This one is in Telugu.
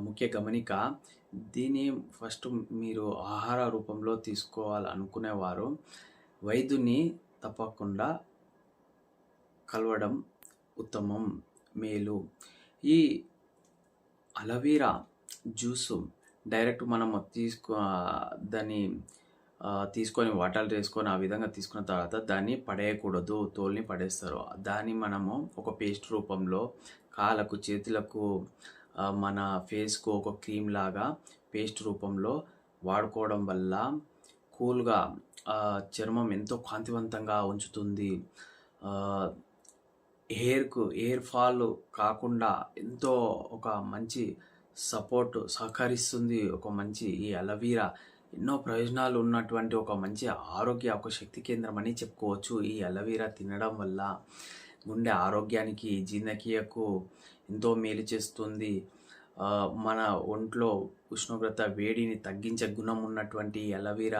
ముఖ్య గమనిక. దీన్ని ఫస్ట్ మీరు ఆహార రూపంలో తీసుకోవాలనుకునేవారు వైద్యుని తప్పకుండా కలవడం ఉత్తమం, మేలు. ఈ అలోవెరా జ్యూసు డైరెక్ట్ మనం దాన్ని తీసుకొని వాటర్ వేసుకొని ఆ విధంగా తీసుకున్న తర్వాత దాన్ని పడేయకూడదు, తోలుని పడేస్తారు. దాన్ని మనము ఒక పేస్ట్ రూపంలో కాళ్ళకు, చేతులకు, మన ఫేస్కు ఒక క్రీమ్ లాగా పేస్ట్ రూపంలో వాడుకోవడం వల్ల కూల్గా చర్మం ఎంతో కాంతివంతంగా ఉంచుతుంది. హెయిర్ ఫాల్ కాకుండా ఎంతో ఒక మంచి సహకరిస్తుంది. ఒక మంచి ఈ అలోవెరా ఎన్నో ప్రయోజనాలు ఉన్నటువంటి ఒక మంచి ఒక శక్తి కేంద్రం అని చెప్పుకోవచ్చు. ఈ అలోవెరా తినడం వల్ల గుండె ఆరోగ్యానికి, జీర్ణక్రియకు ఎంతో మేలు చేస్తుంది. మన ఒంట్లో ఉష్ణోగ్రత వేడిని తగ్గించే గుణం ఉన్నటువంటి అలోవెరా